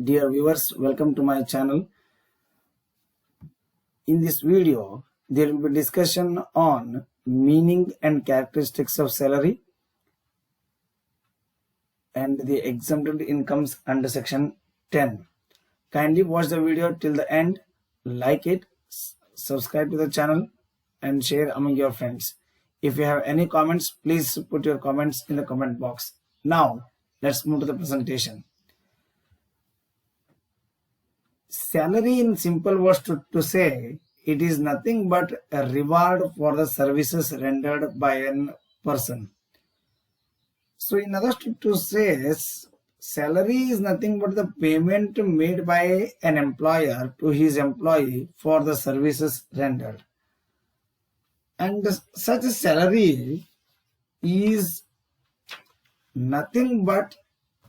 Dear viewers, welcome to my channel. In this video, there will be discussion on meaning and characteristics of salary and the exempted incomes under section 10. Kindly watch the video till the end, like it, subscribe to the channel and share among your friends. If you have any comments, please put your comments in the comment box. Now, let's move to the presentation. Salary, in simple words to say, it is nothing but a reward for the services rendered by a person. So in other words to say, salary is nothing but the payment made by an employer to his employee for the services rendered. And such a salary is nothing but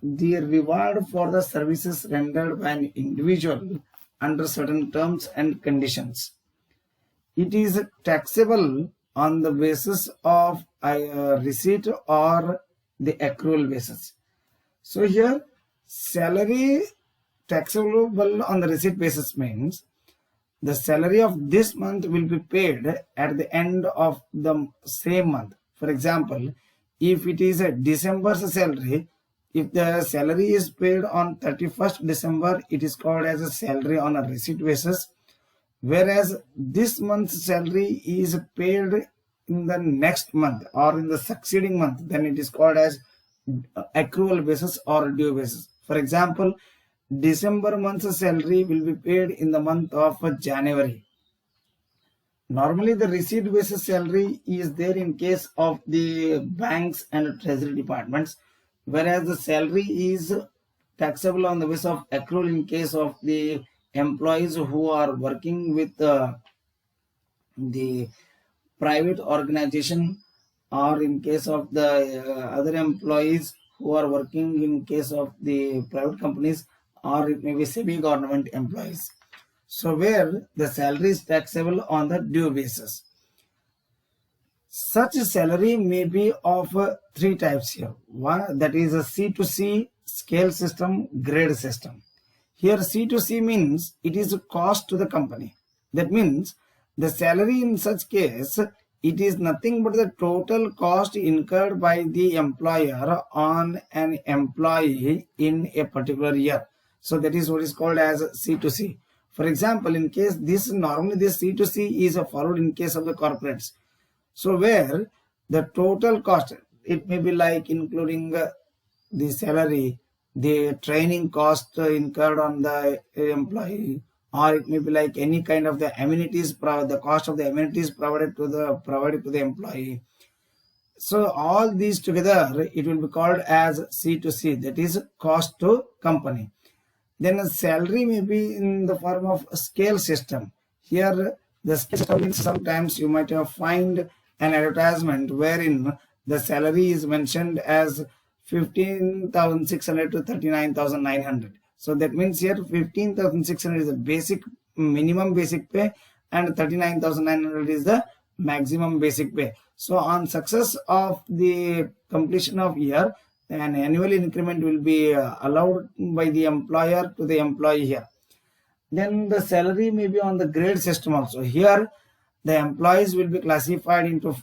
the reward for the services rendered by an individual under certain terms and conditions. It is taxable on the basis of a receipt or the accrual basis. So here salary taxable on the receipt basis means the salary of this month will be paid at the end of the same month. For example, if it is a December's salary, if the salary is paid on 31st December, it is called as a salary on a receipt basis. Whereas this month's salary is paid in the next month or in the succeeding month, then it is called as accrual basis or due basis. For example, December month's salary will be paid in the month of January. Normally, the receipt basis salary is there in case of the banks and treasury departments, whereas the salary is taxable on the basis of accrual in case of the employees who are working with the private organization, or in case of the other employees who are working in case of the private companies, or it may be semi-government employees. So where the salary is taxable on the due basis. Such a salary may be of three types here. One, that is a C2C, scale system, grade system. Here C2C means it is a cost to the company. That means the salary in such case, it is nothing but the total cost incurred by the employer on an employee in a particular year. So that is what is called as C2C. For example, in case normally this C2C is followed in case of the corporates. So where the total cost, it may be like including the salary, the training cost incurred on the employee, or it may be like any kind of the amenities, the cost of the amenities provided to the employee. So all these together, it will be called as C2C, that is cost to company. Then a salary may be in the form of a scale system. Here the scale system means sometimes you might have find an advertisement wherein the salary is mentioned as 15,600 to 39,900. So that means here 15,600 is the basic minimum basic pay and 39,900 is the maximum basic pay. So on success of the completion of year, an annual increment will be allowed by the employer to the employee here. Then the salary may be on the grade system also. Here the employees will be classified into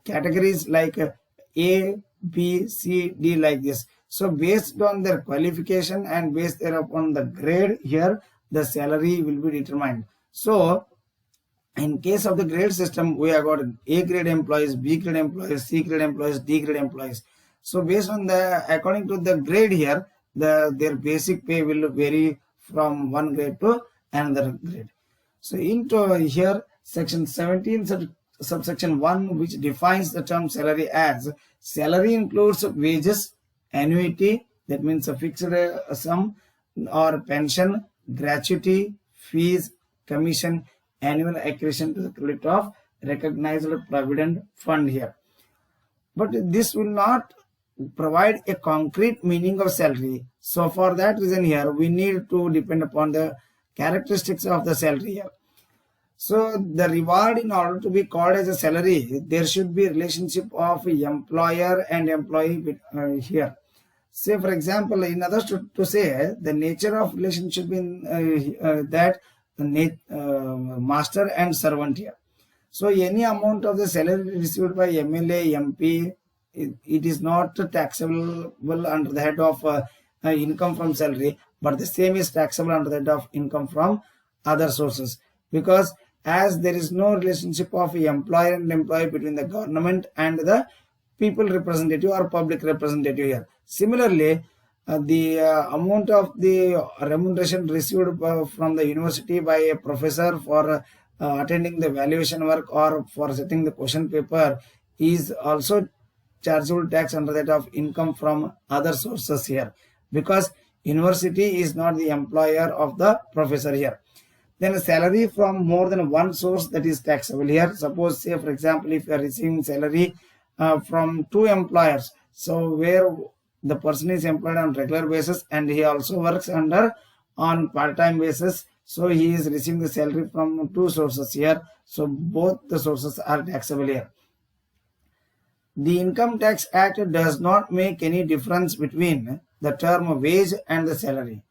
categories like A, B, C, D, like this. So based on their qualification and based thereupon the grade, here the salary will be determined. So in case of the grade system, we have got A grade employees, B grade employees, C grade employees, D grade employees. So based on according to the grade here, their basic pay will vary from one grade to another grade. So into here section 17 subsection 1, which defines the term salary as salary includes wages, annuity, that means a fixed sum, or pension, gratuity, fees, commission, annual accretion to the credit of recognized provident fund here. But this will not provide a concrete meaning of salary. So for that reason here, we need to depend upon the characteristics of the salary here. So the reward, in order to be called as a salary, there should be a relationship of employer and employee here. Say for example, in others to say the nature of relationship in that master and servant here. So any amount of the salary received by MLA, MP, it is not taxable under the head of income from salary, but the same is taxable under the head of income from other sources, because as there is no relationship of employer and employee between the government and the people representative or public representative here. Similarly, the amount of the remuneration received from the university by a professor for attending the valuation work or for setting the question paper is also chargeable tax under that of income from other sources here, because university is not the employer of the professor here. Then a salary from more than one source, that is taxable here. Suppose, say for example, if you are receiving salary from two employers, so where the person is employed on regular basis and he also works on part-time basis, so he is receiving the salary from two sources here, so both the sources are taxable here. The Income Tax Act does not make any difference between the term wage and the salary.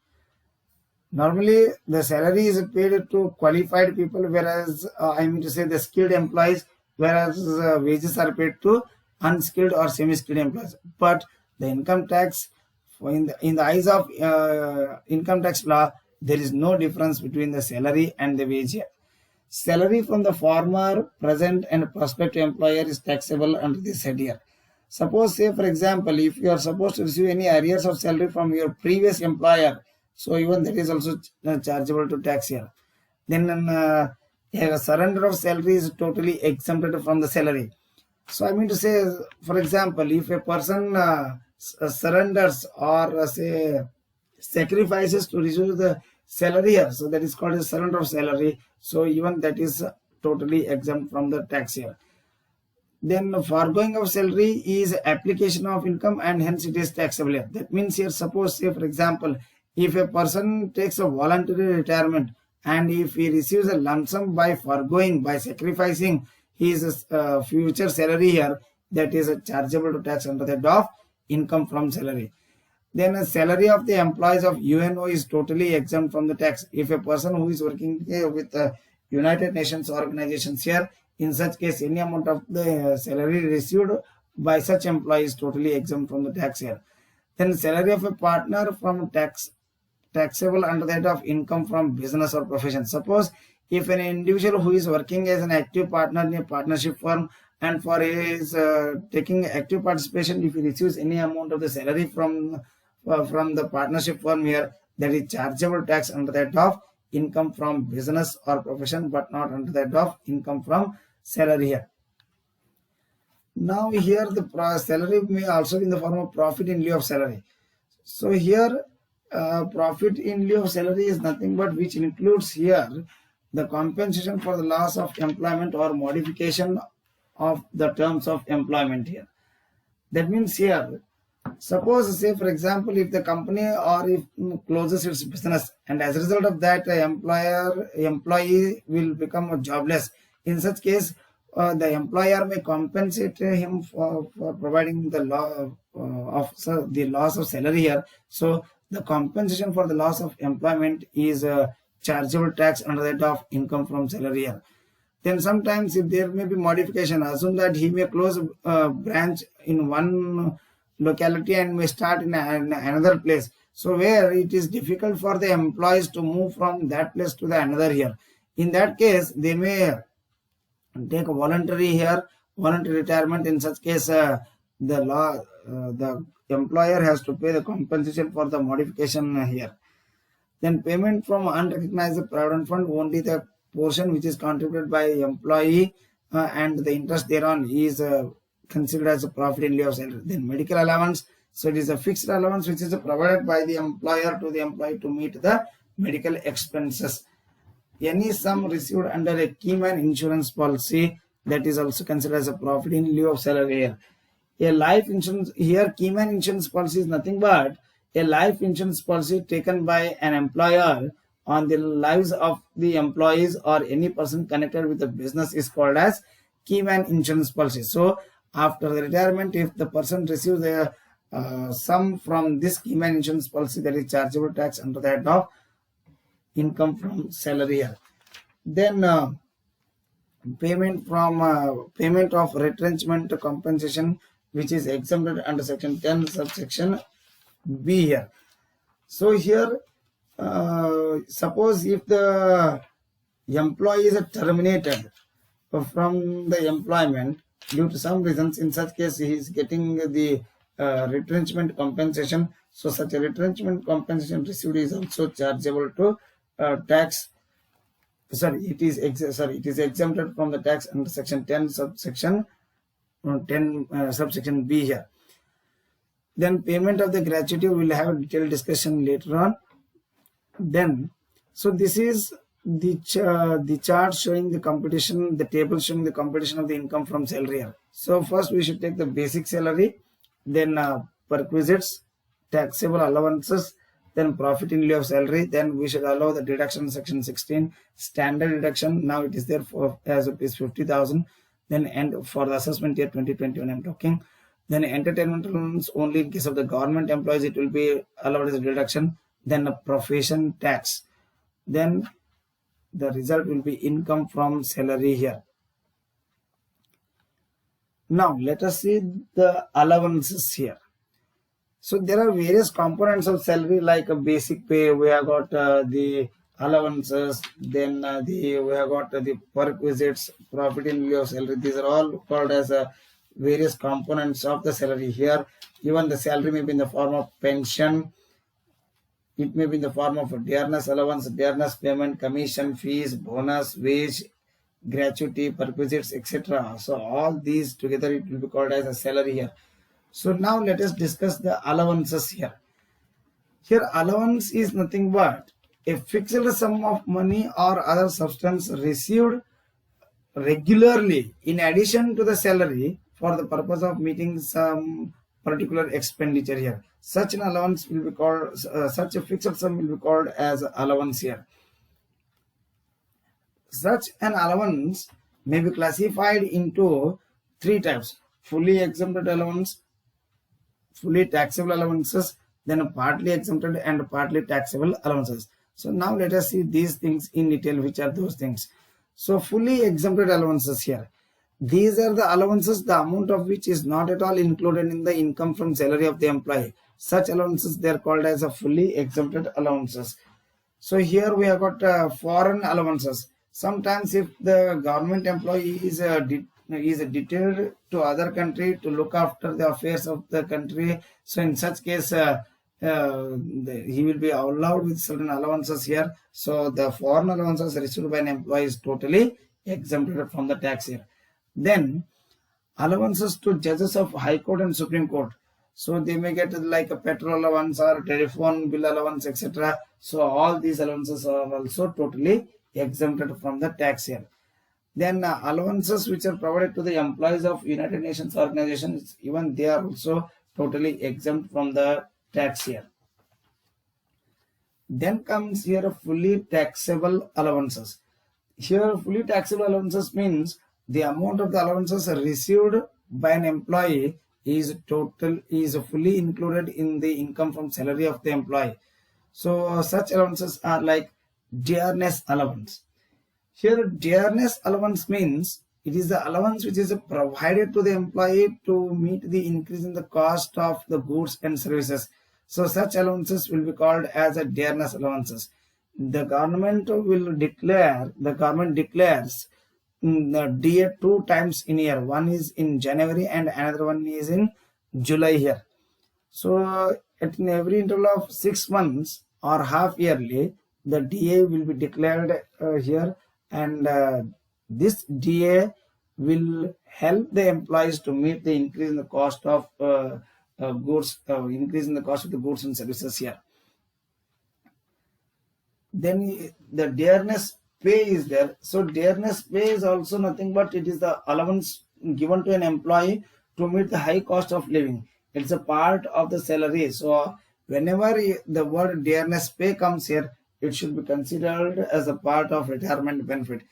Normally the salary is paid to qualified people, whereas I mean to say the skilled employees, whereas wages are paid to unskilled or semi-skilled employees. But the income tax, in the eyes of income tax law, there is no difference between the salary and the wage here. Salary from the former, present and prospective employer is taxable under this head here. Suppose, say for example, if you are supposed to receive any arrears of salary from your previous employer, so even that is also chargeable to tax here. Then a surrender of salary is totally exempted from the salary. So I mean to say, for example, if a person surrenders or say sacrifices to receive the salary here, so that is called a surrender of salary, so even that is totally exempt from the tax here. Then foregoing of salary is application of income and hence it is taxable here. That means here, suppose, say for example, if a person takes a voluntary retirement and if he receives a lump sum by foregoing, by sacrificing his future salary here, that is chargeable to tax under the head of income from salary. Then a salary of the employees of UNO is totally exempt from the tax. If a person who is working with United Nations organizations here, in such case any amount of the salary received by such employee is totally exempt from the tax here. Then salary of a partner from taxable under the head of income from business or profession. Suppose if an individual who is working as an active partner in a partnership firm and for his taking active participation, if he receives any amount of the salary from the partnership firm here, that is chargeable tax under the head of income from business or profession, but not under the head of income from salary here. Now here the salary may also be in the form of profit in lieu of salary. So here profit in lieu of salary is nothing but which includes here the compensation for the loss of employment or modification of the terms of employment here. That means here, suppose, say for example, if the company or if closes its business and as a result of that employee will become jobless. In such case, the employer may compensate him for providing the loss of salary here. So the compensation for the loss of employment is chargeable tax under the head of income from salary here. Then sometimes if there may be modification, assume that he may close a branch in one locality and may start in another place. So where it is difficult for the employees to move from that place to the another here. In that case, they may take a voluntary retirement. In such case, the employer has to pay the compensation for the modification here. Then payment from unrecognized provident fund, only the portion which is contributed by employee and the interest thereon is considered as a profit in lieu of salary. Then medical allowance, so it is a fixed allowance which is provided by the employer to the employee to meet the medical expenses. Any sum received under a keyman insurance policy, that is also considered as a profit in lieu of salary here. A life insurance, here keyman insurance policy is nothing but a life insurance policy taken by an employer on the lives of the employees or any person connected with the business is called as keyman insurance policy. So after the retirement, if the person receives sum from this scheme and insurance policy that is chargeable tax under the head of income from salary here. Then payment of retrenchment compensation, which is exempted under section 10 subsection B here. So here suppose if the employee is terminated from the employment due to some reasons, in such case he is getting the retrenchment compensation. So such a retrenchment compensation received is also chargeable to tax. It is exempted from the tax under section 10 subsection subsection B here. Then payment of the gratuity, we will have a detailed discussion later on. Then, so this is the chart showing the computation, the table showing the computation of the income from salary here. So first we should take the basic salary, then perquisites, taxable allowances, then profit in lieu of salary. Then we should allow the deduction section 16, standard deduction. Now it is there for as rupees 50,000. Then and for the assessment year 2021 I'm talking. Then entertainment allowance only in case of the government employees it will be allowed as a deduction. Then a profession tax. Then the result will be income from salary here. Now let us see the allowances here. So there are various components of salary like a basic pay. We have got the allowances. Then we have got the perquisites, profit in lieu of salary. These are all called as various components of the salary here. Even the salary may be in the form of pension. It may be in the form of a dearness allowance, dearness payment, commission, fees, bonus, wage, gratuity, perquisites, etc. So all these together it will be called as a salary here. So now let us discuss the allowances here. Here allowance is nothing but a fixed sum of money or other substance received regularly in addition to the salary for the purpose of meeting some particular expenditure here. Such an allowance will be called, such a fixed sum will be called as allowance here. Such an allowance may be classified into three types: fully exempted allowance, fully taxable allowances, then partly exempted and partly taxable allowances. So now let us see these things in detail, which are those things. So fully exempted allowances here. These are the allowances, the amount of which is not at all included in the income from salary of the employee. Such allowances they are called as a fully exempted allowances. So here we have got foreign allowances. Sometimes if the government employee is detailed to other country to look after the affairs of the country, so in such case he will be allowed with certain allowances here. So the foreign allowances received by an employee is totally exempted from the tax here. Then allowances to judges of High Court and Supreme Court. So they may get like a petrol allowance or telephone bill allowance, etc. So all these allowances are also totally exempted from the tax here. Then allowances which are provided to the employees of United Nations organizations, even they are also totally exempt from the tax here. Then comes here fully taxable allowances. Here fully taxable allowances means the amount of the allowances received by an employee is fully included in the income from salary of the employee. So such allowances are like dearness allowance. Here dearness allowance means it is the allowance which is provided to the employee to meet the increase in the cost of the goods and services. So such allowances will be called as a dearness allowances. The government declares the DA 2 times in a year. One is in January and another one is in July here. So at every interval of 6 months or half yearly, the DA will be declared here, and this DA will help the employees to meet the increase in the cost of goods, increase in the cost of the goods and services here. Then the dearness pay is there. So dearness pay is also nothing but it is the allowance given to an employee to meet the high cost of living. It's a part of the salary. So whenever the word dearness pay comes here, it should be considered as a part of retirement benefit.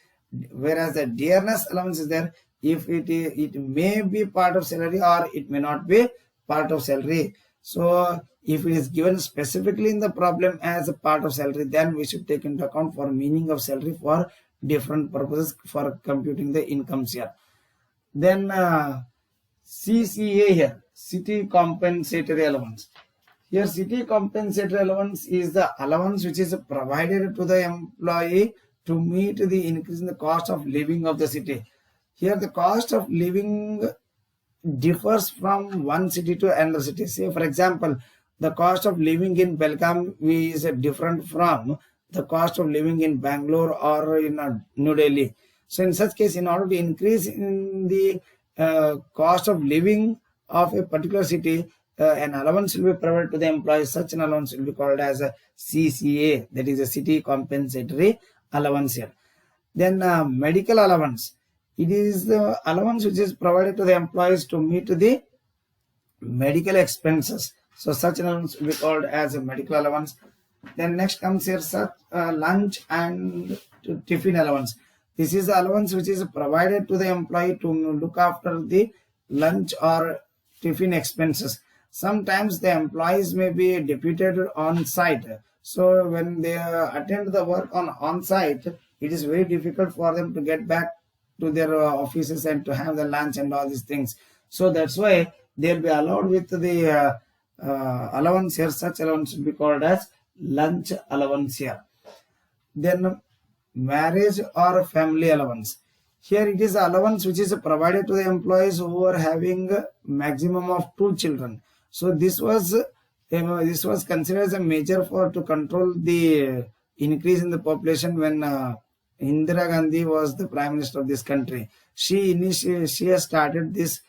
Whereas the dearness allowance is there, if it may be part of salary or it may not be part of salary. So if it is given specifically in the problem as a part of salary, then we should take into account for meaning of salary for different purposes for computing the incomes here. Then CCA here, city compensatory allowance. Here city compensatory allowance is the allowance which is provided to the employee to meet the increase in the cost of living of the city. Here the cost of living differs from one city to another city. Say for example, the cost of living in Belgaum is different from the cost of living in Bangalore or in New Delhi. So in such case, in order to increase in the cost of living of a particular city, an allowance will be provided to the employees. Such an allowance will be called as a CCA, that is a city compensatory allowance here. Then medical allowance. It is the allowance which is provided to the employees to meet the medical expenses. So such an allowance will be called as a medical allowance. Then next comes here lunch and tiffin allowance. This is the allowance which is provided to the employee to look after the lunch or tiffin expenses. Sometimes the employees may be deputed on site. So when they attend the work on site, it is very difficult for them to get back to their offices and to have the lunch and all these things. So that's why they will be allowed with the allowance here. Such allowance will be called as lunch allowance here. Then marriage or family allowance. Here it is allowance which is provided to the employees who are having maximum of 2 children. So this was considered as a measure to control the increase in the population when Indira Gandhi was the Prime Minister of this country. She has started this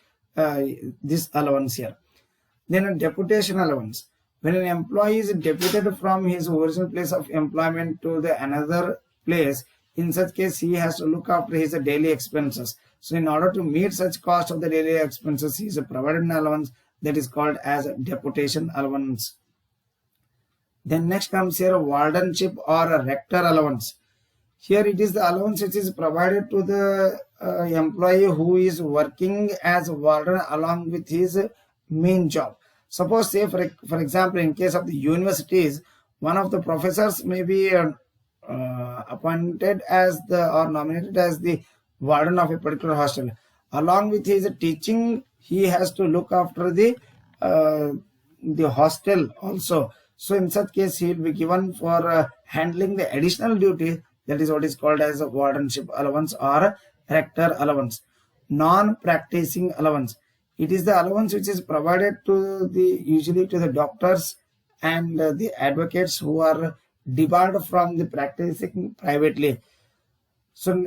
allowance here. Then a deputation allowance. When an employee is deputed from his original place of employment to the another place, in such case he has to look after his daily expenses. So in order to meet such cost of the daily expenses, he is provided an allowance that is called as a deputation allowance. Then next comes here a wardenship or a rector allowance. Here it is the allowance which is provided to the employee who is working as a warden along with his main job. Suppose say for example, in case of the universities, one of the professors may be appointed as or nominated as the warden of a particular hostel. Along with his teaching, he has to look after the hostel also. So in such case, he will be given for handling the additional duty. That is what is called as a wardenship allowance or rector allowance. Non-practicing allowance. It is the allowance which is provided to usually to the doctors and the advocates who are debarred from the practicing privately. So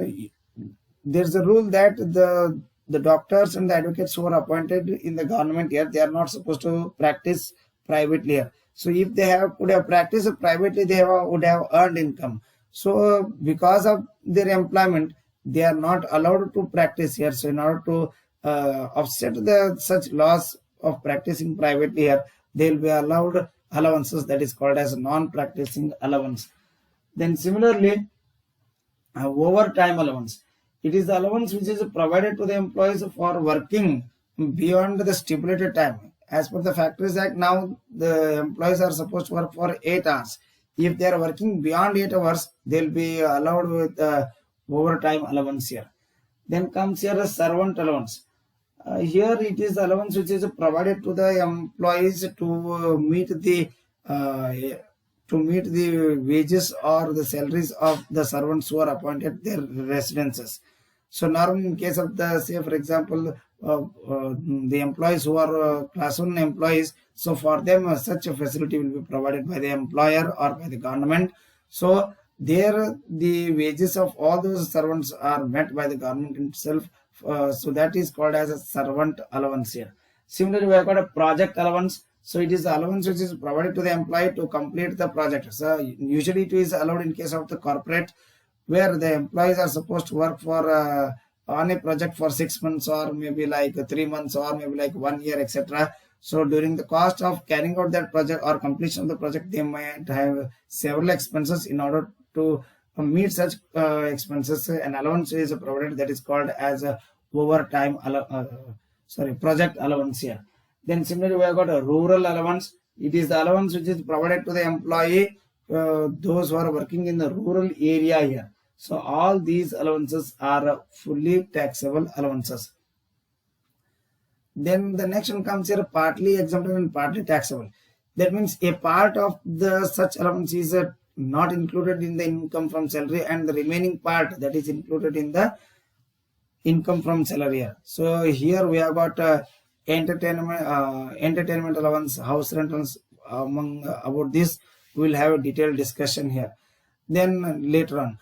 there's a rule that the doctors and the advocates who are appointed in the government here, they are not supposed to practice privately here. So if they would have practiced privately, they would have earned income. So because of their employment, they are not allowed to practice here. So in order to offset such loss of practicing privately here, they will be allowed allowances that is called as non-practicing allowance. Then similarly, overtime allowance. It is the allowance which is provided to the employees for working beyond the stipulated time. As per the Factories Act, now the employees are supposed to work for 8 hours. If they are working beyond 8 hours, they will be allowed with overtime allowance here. Then comes here a servant allowance. Here it is the allowance which is provided to the employees to meet the wages or the salaries of the servants who are appointed their residences. So normally in case of the, say for example, the employees who are class 1 employees, so for them such a facility will be provided by the employer or by the government. So there the wages of all those servants are met by the government itself. So that is called as a servant allowance here. Similarly, we have got a project allowance. So it is the allowance which is provided to the employee to complete the project. So usually it is allowed in case of the corporate, where the employees are supposed to work for on a project for 6 months or maybe like 3 months or maybe like 1 year, etc. So during the cost of carrying out that project or completion of the project, they might have several expenses. In order to meet such expenses, an allowance is provided that is called as a overtime project allowance here. Then similarly, we have got a rural allowance. It is the allowance which is provided to the employee, those who are working in the rural area here. So all these allowances are fully taxable allowances. Then the next one comes here, partly exempted and partly taxable. That means a part of the such allowance is not included in the income from salary, and the remaining part that is included in the income from salary here. So here we have got entertainment allowance, house rentals. Among about this we will have a detailed discussion here. Then later on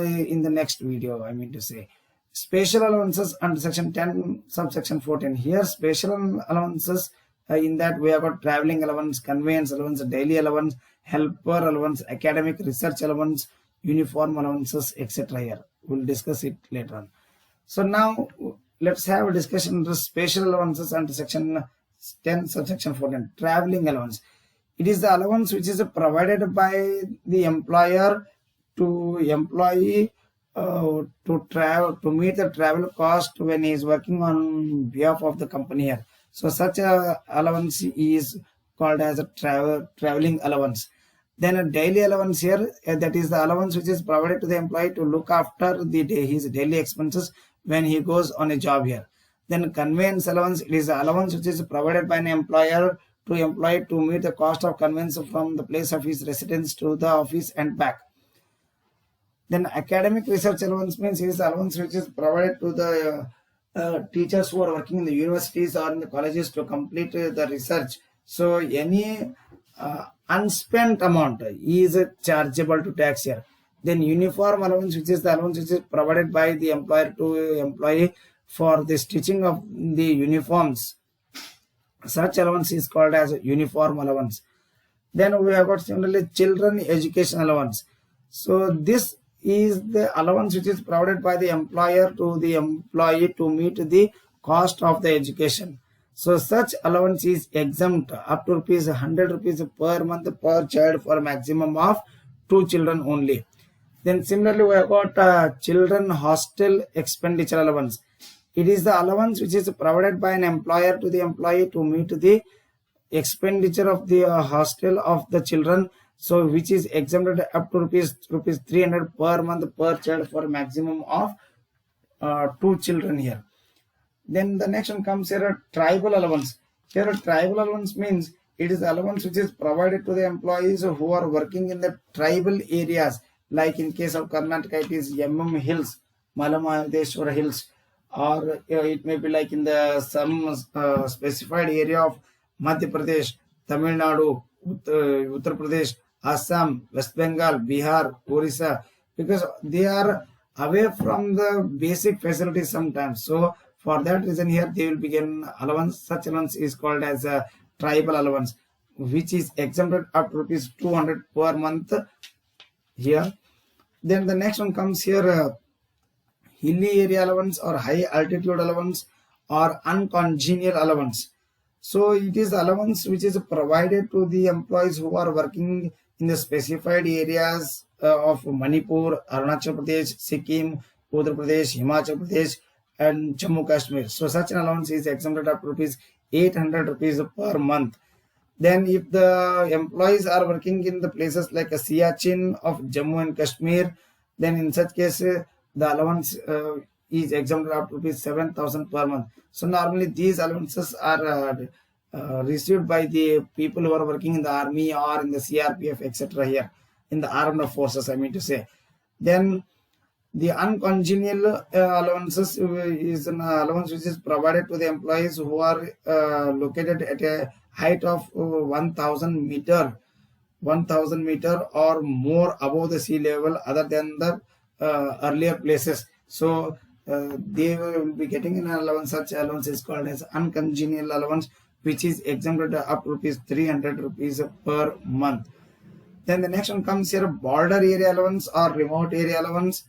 in the next video, I mean to say, special allowances under section 10 subsection 14. Here special allowances, in that we have got traveling allowance, conveyance allowance, daily allowance, helper allowance, academic research allowance, uniform allowances, etc. Here we'll discuss it later on. So now let's have a discussion on the special allowances under section 10 subsection 14, traveling allowance. It is the allowance which is provided by the employer to employee to travel, to meet the travel cost when he is working on behalf of the company here. So such a allowance is called as a traveling allowance. Then a daily allowance here, that is the allowance which is provided to the employee to look after his daily expenses when he goes on a job here. Then conveyance allowance, it is the allowance which is provided by an employer to employee to meet the cost of conveyance from the place of his residence to the office and back. Then academic research allowance means it is the allowance which is provided to the teachers who are working in the universities or in the colleges to complete the research. So any unspent amount is chargeable to tax here. Then uniform allowance, which is the allowance which is provided by the employer to employee for the stitching of the uniforms. Such allowance is called as uniform allowance. Then we have got similarly children education allowance. So this is the allowance which is provided by the employer to the employee to meet the cost of the education. So such allowance is exempt up to ₹100 per month per child for a maximum of 2 children only. Then similarly we have got children hostel expenditure allowance. It is the allowance which is provided by an employer to the employee to meet the expenditure of the hostel of the children, so which is exempted up to rupees 300 per month per child for a maximum of 2 children here. Then the next one comes here, a tribal allowance. Here a tribal allowance means it is the allowance which is provided to the employees who are working in the tribal areas, like in case of Karnataka it is Hills, Malamahadeshwara Hills, or it may be like in the some specified area of Madhya Pradesh, Tamil Nadu, Uttar Pradesh, Assam, West Bengal, Bihar, Orissa, because they are away from the basic facilities sometimes. So for that reason here they will be given allowance. Such allowance is called as a tribal allowance, which is exempted up to ₹200 per month here. Then the next one comes here, hilly area allowance or high altitude allowance or uncongenial allowance. So it is allowance which is provided to the employees who are working in the specified areas of Manipur, Arunachal Pradesh, Sikkim, Uttar Pradesh, Himachal Pradesh and Jammu Kashmir. So such an allowance is exempted up to ₹800 per month. Then if the employees are working in the places like a Siachen of Jammu and Kashmir, then in such case the allowance is exempted up to ₹7,000 per month. So normally these allowances are received by the people who are working in the army or in the CRPF, etc. here in the armed forces, I mean to say. Then the uncongenial allowances is an allowance which is provided to the employees who are located at a height of 1,000 meter or more above the sea level other than the earlier places. So they will be getting an allowance. Such allowance is called as uncongenial allowance, which is exempted up to ₹300 per month. Then the next one comes here, border area allowance or remote area allowance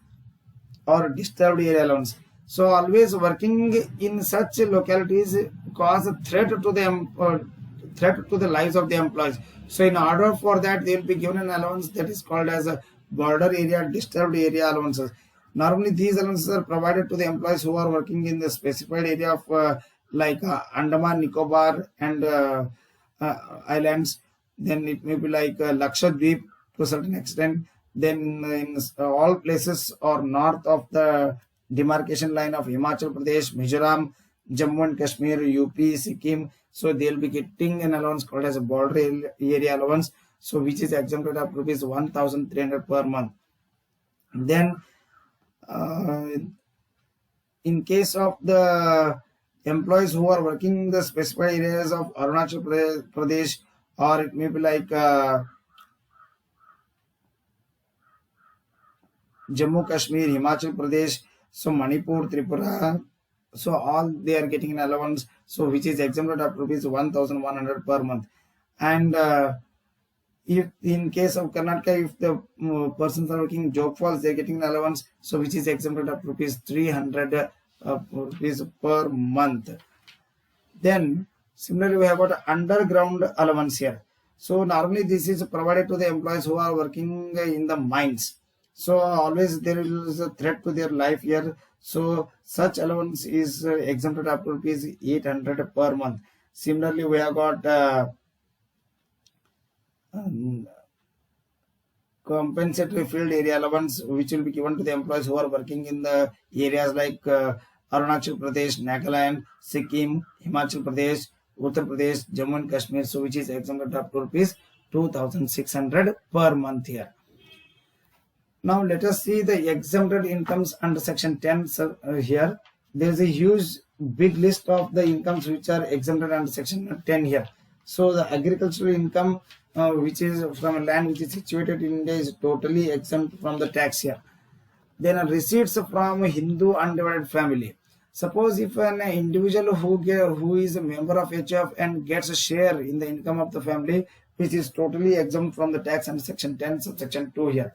or disturbed area allowance. So always working in such localities cause a threat to the lives of the employees. So in order for that, they will be given an allowance that is called as a border area, disturbed area allowances. Normally these allowances are provided to the employees who are working in the specified area of like Andaman, Nicobar and islands. Then it may be like Lakshadweep to a certain extent. Then in all places or north of the demarcation line of Himachal Pradesh, Mizoram, Jammu and Kashmir, UP, Sikkim. So they'll be getting an allowance called as a border area allowance. So which is exempted of rupees 1,300 per month. Then in case of the employees who are working in the specified areas of Arunachal Pradesh, or it may be like Jammu Kashmir, Himachal Pradesh, so Manipur, Tripura, so all they are getting an allowance, so which is exempted of rupees 1,100 per month. And if in case of Karnataka, if the persons are working job falls, they are getting an allowance, so which is exempted of rupees 300 rupees per month. Then similarly we have got underground allowance here. So normally this is provided to the employees who are working in the mines. So always there is a threat to their life here. So such allowance is exempted up to rupees 800 per month. Similarly, we have got compensatory field area allowance, which will be given to the employees who are working in the areas like Arunachal Pradesh, Nagaland, Sikkim, Himachal Pradesh, Uttar Pradesh, Jammu and Kashmir. So which is exempted up to rupees 2,600 per month here. Now let us see the exempted incomes under section 10 here. There is a huge big list of the incomes which are exempted under section 10 here. So the agricultural income which is from a land which is situated in India is totally exempt from the tax here. Then receipts from Hindu undivided family. Suppose if an individual who is a member of HF and gets a share in the income of the family, which is totally exempt from the tax under section 10 subsection 2 here.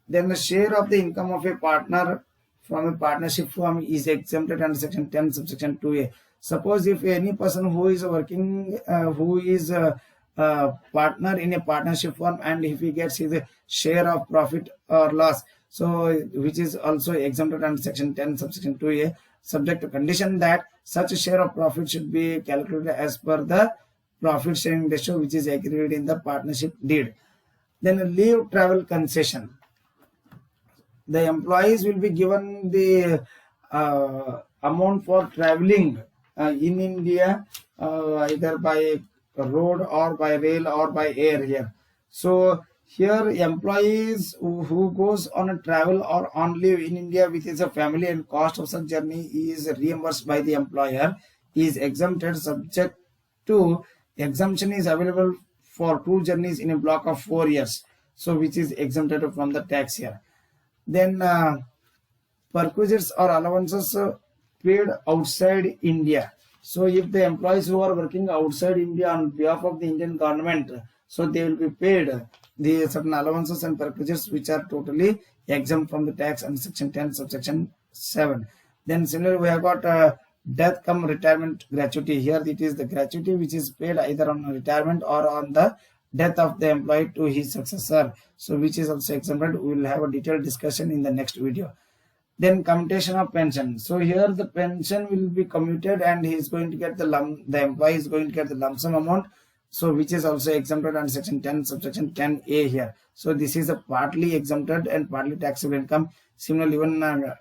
Then the share of the income of a partner from a partnership firm is exempted under section 10 subsection 2a. Suppose if any person who is working who is a partner in a partnership firm, and if he gets his share of profit or loss, so which is also exempted under section 10 subsection 2a, subject to condition that such a share of profit should be calculated as per the profit sharing ratio which is agreed in the partnership deed. Then leave travel concession. The employees will be given the amount for traveling in India either by road or by rail or by air here. So here employees who goes on a travel or on leave in India with his family and cost of such journey is reimbursed by the employer is exempted, subject to exemption is available for 2 journeys in a block of 4 years. So which is exempted from the tax here. Then perquisites or allowances paid outside India. So if the employees who are working outside India on behalf of the Indian government, so they will be paid the certain allowances and perquisites which are totally exempt from the tax under section 10 subsection 7. Then similarly we have got death cum retirement gratuity. Here it is the gratuity which is paid either on retirement or on the death of the employee to his successor, so which is also exempted. We will have a detailed discussion in the next video. Then commutation of pension. So here the pension will be commuted and he is going to get the employee is going to get the lump sum amount, so which is also exempted under section 10 subsection 10a here. So this is a partly exempted and partly taxable income. Similarly even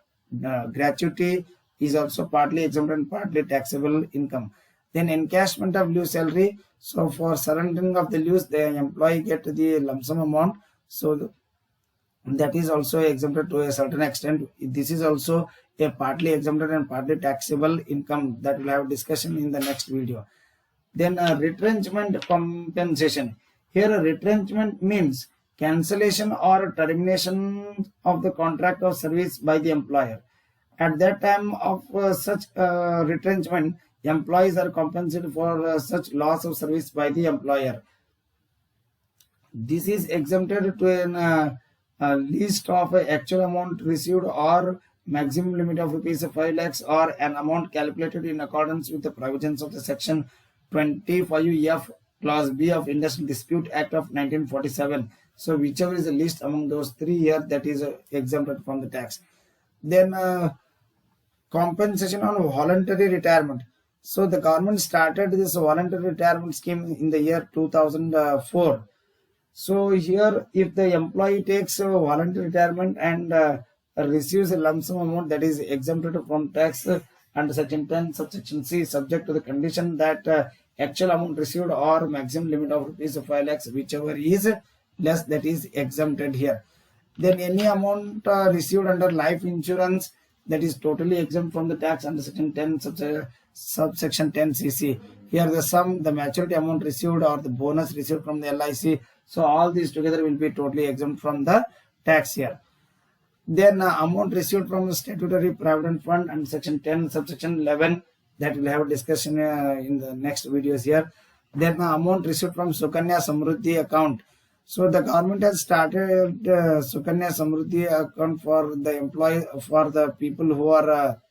gratuity is also partly exempted and partly taxable income. Then encashment of leave salary. So for surrendering of the leaves, the employee get the lump sum amount. So that is also exempted to a certain extent. This is also a partly exempted and partly taxable income that we'll have discussion in the next video. Then retrenchment compensation. Here retrenchment means cancellation or termination of the contract of service by the employer. At that time of such retrenchment, employees are compensated for such loss of service by the employer. This is exempted to a list of actual amount received or maximum limit of rupees 5 lakhs or an amount calculated in accordance with the provisions of the section 25F clause B of Industrial Dispute Act of 1947. So whichever is the least among those 3 here, that is exempted from the tax. Then compensation on voluntary retirement. So the government started this voluntary retirement scheme in the year 2004. So here, if the employee takes a voluntary retirement and receives a lump sum amount that is exempted from tax under section 10 subsection C, subject to the condition that actual amount received or maximum limit of rupees 5 lakhs, whichever is less, that is exempted here. Then any amount received under life insurance, that is totally exempt from the tax under section 10 subsection 10 CC. Here the sum, the maturity amount received or the bonus received from the LIC, so all these together will be totally exempt from the tax here. Then amount received from the statutory provident fund and section 10 subsection 11, that will have a discussion in the next videos here. Then amount received from Sukanya Samruddhi account. So the government has started Sukanya Samruddhi account for the employee, for the people who are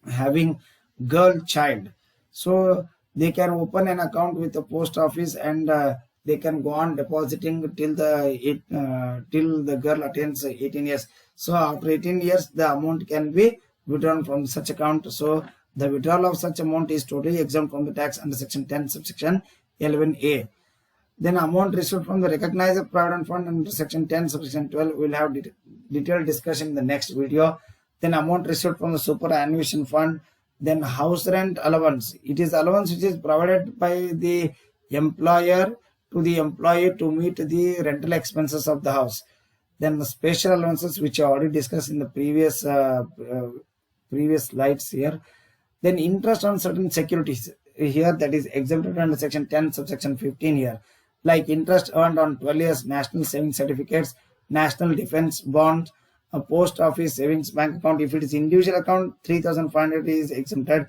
having girl child. So they can open an account with the post office and they can go on depositing till the girl attains 18 years. So after 18 years, the amount can be withdrawn from such account. So the withdrawal of such amount is totally exempt from the tax under section 10 subsection 11A. Then amount received from the recognized provident fund under section 10 subsection 12, we will have detailed discussion in the next video. Then amount received from the superannuation fund. Then house rent allowance. It is allowance which is provided by the employer to the employee to meet the rental expenses of the house. Then the special allowances, which I already discussed in the previous slides here. Then interest on certain securities here, that is exempted under section 10 subsection 15 here, like interest earned on 12 years national savings certificates, national defense bonds, a post office savings bank account. If it is individual account, 3,500 is exempted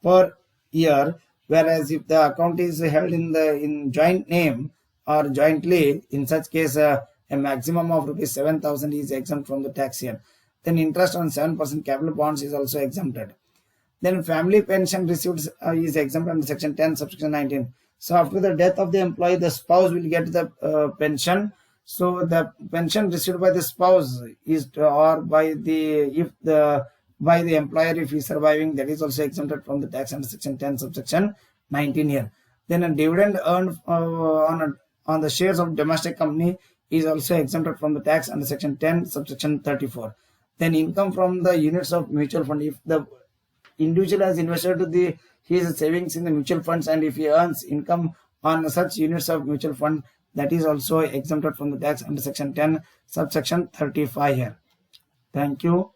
per year, whereas if the account is held in joint name or jointly, in such case a maximum of rupees 7,000 is exempt from the tax here. Then interest on 7% capital bonds is also exempted. Then family pension received is exempt under section 10 subsection 19. So after the death of the employee, the spouse will get the pension. So the pension received by the spouse is or by the employer if he is surviving, that is also exempted from the tax under section 10 subsection 19 here. Then a dividend earned on the shares of domestic company is also exempted from the tax under section 10 subsection 34. Then income from the units of mutual fund, if the individual has invested his savings in the mutual funds and if he earns income on such units of mutual fund, that is also exempted from the tax under section 10 subsection 35 here. Thank you.